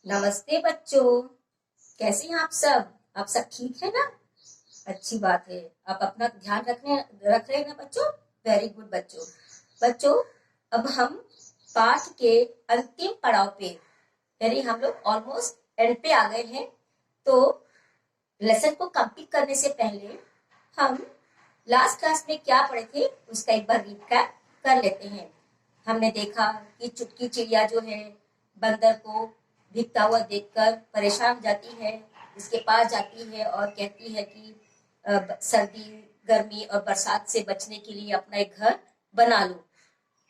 नमस्ते बच्चों। कैसे हैं आप सब? आप सब ठीक है ना? अच्छी बात है। आप अपना ध्यान रख रहे हैं ना बच्चों? वेरी गुड बच्चों। बच्चों, अब हम पाठ के अंतिम पड़ाव पे, यानी हम लोग ऑलमोस्ट एंड पे आ गए हैं। तो लेसन को कंप्लीट करने से पहले हम लास्ट क्लास में क्या पढ़े थे उसका एक बार रिकैप कर लेते हैं। हमने देखा कि चुटकी चिड़िया जो है बंदर को भीगता हुआ देखकर परेशान हो जाती है, इसके पास जाती है और कहती है कि सर्दी गर्मी और बरसात से बचने के लिए अपना एक घर बना लो।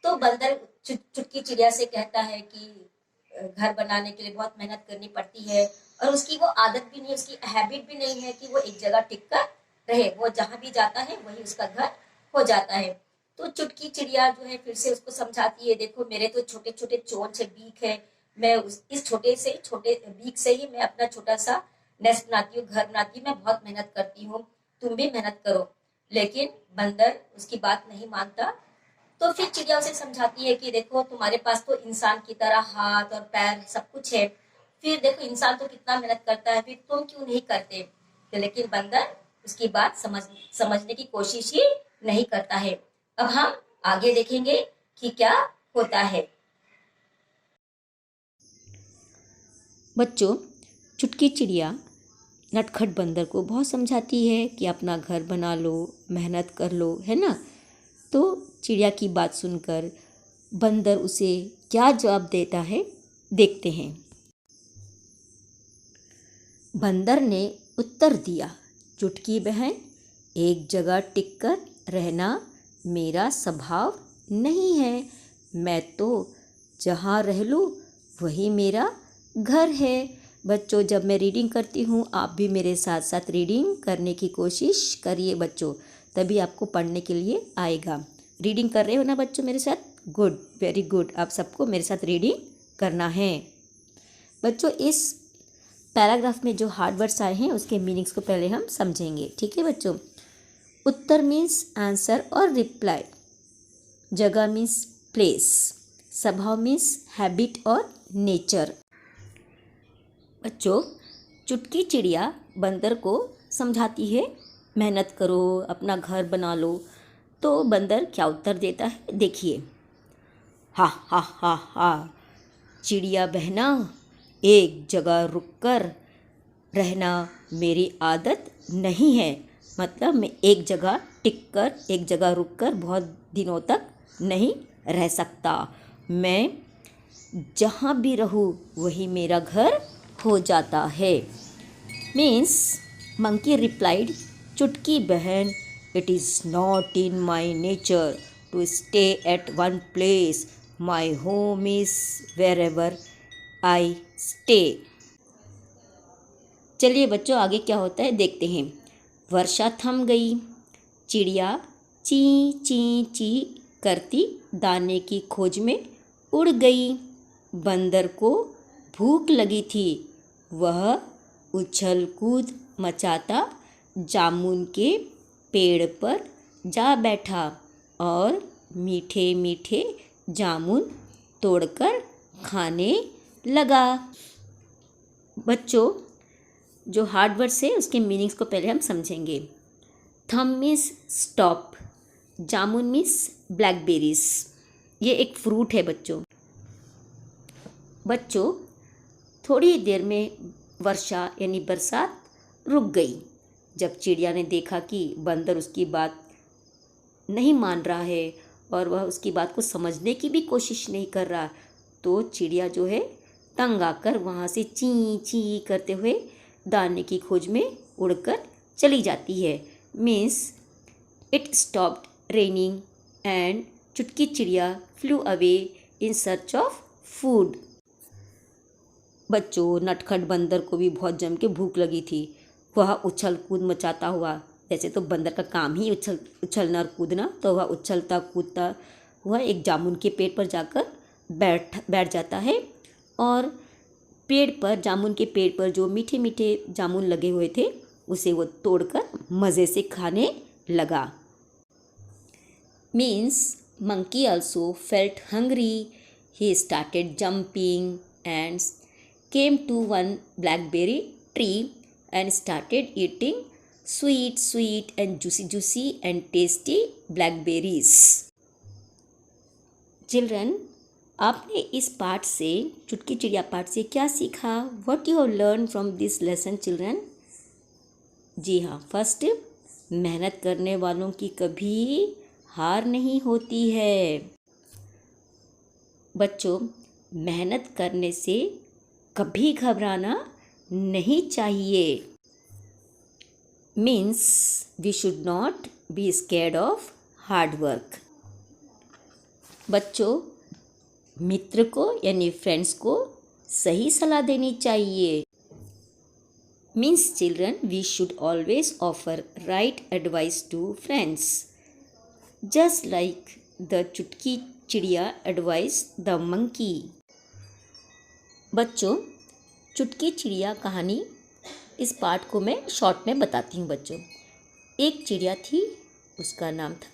तो बंदर चुटकी चिड़िया से कहता है कि घर बनाने के लिए बहुत मेहनत करनी पड़ती है और उसकी वो आदत भी नहीं, उसकी हैबिट भी नहीं है कि वो एक जगह टिक कर रहे। वो जहां भी जाता है वही उसका घर हो जाता है। तो चुटकी चिड़िया जो है फिर से उसको समझाती है, देखो मेरे तो छोटे छोटे चोंच है, बीक है, मैं इस छोटे बीक से ही मैं अपना छोटा सा नेस्ट बनाती हूँ, घर बनाती हूँ, मैं बहुत मेहनत करती हूँ, तुम भी मेहनत करो। लेकिन बंदर उसकी बात नहीं मानता। तो फिर चिड़िया उसे समझाती है कि देखो तुम्हारे पास तो इंसान की तरह हाथ और पैर सब कुछ है, फिर देखो इंसान तो कितना मेहनत करता है, फिर तुम क्यों नहीं करते? तो लेकिन बंदर उसकी बात समझने की कोशिश ही नहीं करता है। अब हम आगे देखेंगे कि क्या होता है। बच्चों, चुटकी चिड़िया नटखट बंदर को बहुत समझाती है कि अपना घर बना लो, मेहनत कर लो, है ना। तो चिड़िया की बात सुनकर बंदर उसे क्या जवाब देता है, देखते हैं। बंदर ने उत्तर दिया, चुटकी बहन, एक जगह टिककर रहना मेरा स्वभाव नहीं है। मैं तो जहाँ रह लूँ वही मेरा घर है। बच्चों, जब मैं रीडिंग करती हूँ आप भी मेरे साथ साथ रीडिंग करने की कोशिश करिए बच्चों, तभी आपको पढ़ने के लिए आएगा। रीडिंग कर रहे हो ना बच्चों मेरे साथ? Good, very good. आप सबको मेरे साथ रीडिंग करना है। बच्चों, इस पैराग्राफ में जो हार्ड वर्ड्स आए हैं उसके मीनिंग्स को पहले हम समझेंगे, ठीक है बच्चों। उत्तर मीन्स आंसर और रिप्लाई, जगह मीन्स प्लेस, स्वभाव मीन्स हैबिट और नेचर। बच्चों, चुटकी चिड़िया बंदर को समझाती है मेहनत करो, अपना घर बना लो। तो बंदर क्या उत्तर देता है, देखिए। हा हा हा हा, चिड़िया बहना, एक जगह रुककर रहना मेरी आदत नहीं है। मतलब मैं एक जगह टिककर, एक जगह रुककर बहुत दिनों तक नहीं रह सकता। मैं जहाँ भी रहूँ वही मेरा घर हो जाता है। मीन्स मंकी रिप्लाइड, चुटकी बहन, it is not in my nature to stay at one place. My home is wherever I stay. चलिए बच्चों, आगे क्या होता है देखते हैं। वर्षा थम गई, चिड़िया ची ची ची करती दाने की खोज में उड़ गई। बंदर को भूख लगी थी, वह उछल कूद मचाता जामुन के पेड़ पर जा बैठा और मीठे मीठे जामुन तोड़कर खाने लगा। बच्चों, जो हार्ड वर्ड्स है उसके मीनिंग्स को पहले हम समझेंगे। थम मीन्स स्टॉप, जामुन मीन्स ब्लैकबेरीज, ये एक फ्रूट है बच्चों। बच्चों, थोड़ी देर में वर्षा यानी बरसात रुक गई। जब चिड़िया ने देखा कि बंदर उसकी बात नहीं मान रहा है और वह उसकी बात को समझने की भी कोशिश नहीं कर रहा, तो चिड़िया जो है तंग आकर वहाँ से ची ची करते हुए दाने की खोज में उड़कर चली जाती है। Means it stopped raining and चुटकी चिड़िया flu away in search of food. बच्चों, नटखट बंदर को भी बहुत जम के भूख लगी थी। वह उछल कूद मचाता हुआ, वैसे तो बंदर का काम ही उछलना और कूदना, तो वह उछलता कूदता हुआ एक जामुन के पेड़ पर जाकर बैठ जाता है और पेड़ पर, जामुन के पेड़ पर जो मीठे मीठे जामुन लगे हुए थे उसे वो तोड़कर मज़े से खाने लगा। Means monkey also felt hungry, he started jumping and came to one blackberry tree and started eating sweet and juicy and tasty blackberries. Children, आपने इस पाठ से, चुटकी चिड़िया पाठ से क्या सीखा? What you have learned from this lesson, children? जी हाँ, फर्स्ट, मेहनत करने वालों की कभी हार नहीं होती है। बच्चों, मेहनत करने से कभी घबराना नहीं चाहिए। Means we should not be scared of hard work. बच्चों, मित्र को यानी फ्रेंड्स को सही सलाह देनी चाहिए। Means children, we should always offer right advice to friends, just like the Chutki चिड़िया एडवाइस द मंकी। बच्चों, चुटकी चिड़िया कहानी, इस पाठ को मैं शॉर्ट में बताती हूँ। बच्चों, एक चिड़िया थी, उसका नाम था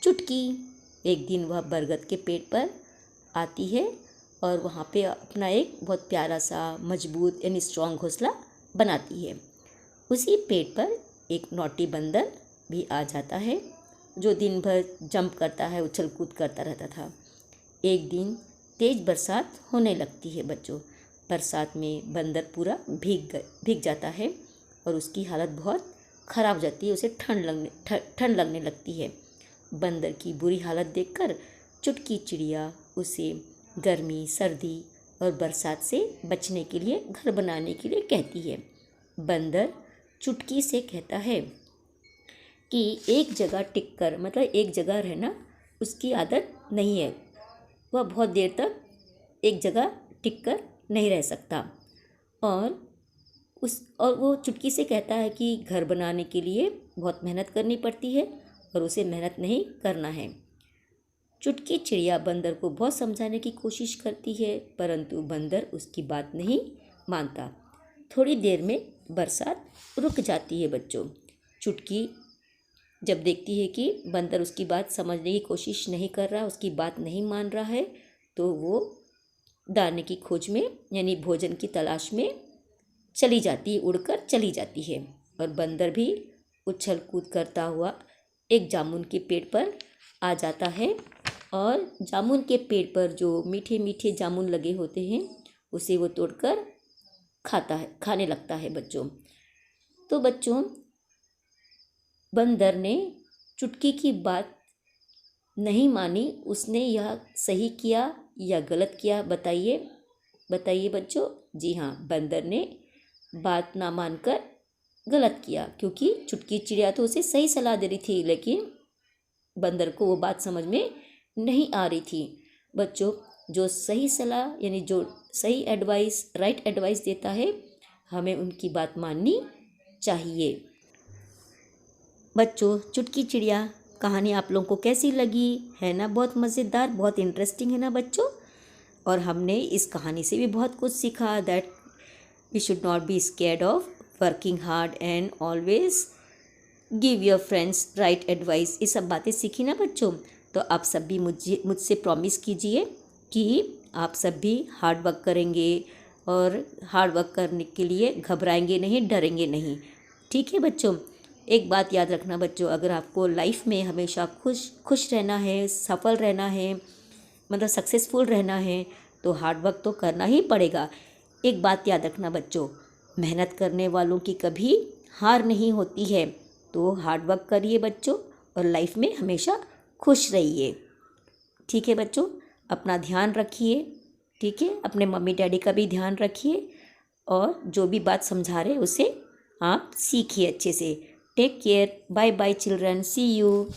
चुटकी। एक दिन वह बरगद के पेड़ पर आती है और वहाँ पे अपना एक बहुत प्यारा सा मजबूत यानी स्ट्रॉन्ग घोंसला बनाती है। उसी पेड़ पर एक नॉटी बंदर भी आ जाता है, जो दिन भर जंप करता है, उछल कूद करता रहता था। एक दिन तेज़ बरसात होने लगती है। बच्चों, बरसात में बंदर पूरा भीग जाता है और उसकी हालत बहुत ख़राब हो जाती है, उसे ठंड लगने लगती है। बंदर की बुरी हालत देखकर चुटकी चिड़िया उसे गर्मी, सर्दी और बरसात से बचने के लिए घर बनाने के लिए कहती है। बंदर चुटकी से कहता है कि एक जगह टिककर, मतलब एक जगह रहना उसकी आदत नहीं है, वह बहुत देर तक एक जगह टिककर नहीं रह सकता। और वो चुटकी से कहता है कि घर बनाने के लिए बहुत मेहनत करनी पड़ती है और उसे मेहनत नहीं करना है। चुटकी चिड़िया बंदर को बहुत समझाने की कोशिश करती है, परंतु बंदर उसकी बात नहीं मानता। थोड़ी देर में बरसात रुक जाती है। बच्चों, चुटकी जब देखती है कि बंदर उसकी बात समझने की कोशिश नहीं कर रहा, उसकी बात नहीं मान रहा है, तो वो दाने की खोज में यानी भोजन की तलाश में चली जाती है, उड़कर चली जाती है। और बंदर भी उछल कूद करता हुआ एक जामुन के पेड़ पर आ जाता है और जामुन के पेड़ पर जो मीठे मीठे जामुन लगे होते हैं उसे वो तोड़कर खाने लगता है। बच्चों, तो बच्चों, बंदर ने चुटकी की बात नहीं मानी। उसने यह सही किया या गलत किया, बताइए बच्चों। जी हाँ, बंदर ने बात ना मानकर गलत किया, क्योंकि चुटकी चिड़िया तो उसे सही सलाह दे रही थी, लेकिन बंदर को वो बात समझ में नहीं आ रही थी। बच्चों, जो सही सलाह यानी जो सही एडवाइस, राइट एडवाइस देता है, हमें उनकी बात माननी चाहिए। बच्चों, चुटकी चिड़िया कहानी आप लोगों को कैसी लगी? है ना बहुत मज़ेदार, बहुत इंटरेस्टिंग है ना बच्चों? और हमने इस कहानी से भी बहुत कुछ सीखा, that we should not be scared of working hard and always give your friends right advice. ये सब बातें सीखी ना बच्चों? तो आप सब भी मुझसे प्रॉमिस कीजिए कि आप सब भी हार्ड वर्क करेंगे और हार्ड वर्क करने के लिए घबराएंगे नहीं, डरेंगे नहीं। ठीक है बच्चों? एक बात याद रखना बच्चों, अगर आपको लाइफ में हमेशा खुश रहना है, सफल रहना है, मतलब सक्सेसफुल रहना है, तो हार्ड वर्क तो करना ही पड़ेगा। एक बात याद रखना बच्चों, मेहनत करने वालों की कभी हार नहीं होती है। तो हार्ड वर्क करिए बच्चों और लाइफ में हमेशा खुश रहिए। ठीक है बच्चों? अपना ध्यान रखिए। ठीक है? अपने मम्मी डैडी का भी ध्यान रखिए और जो भी बात समझा रहे उसे आप सीखिए अच्छे से। Take care. Bye bye children. See you.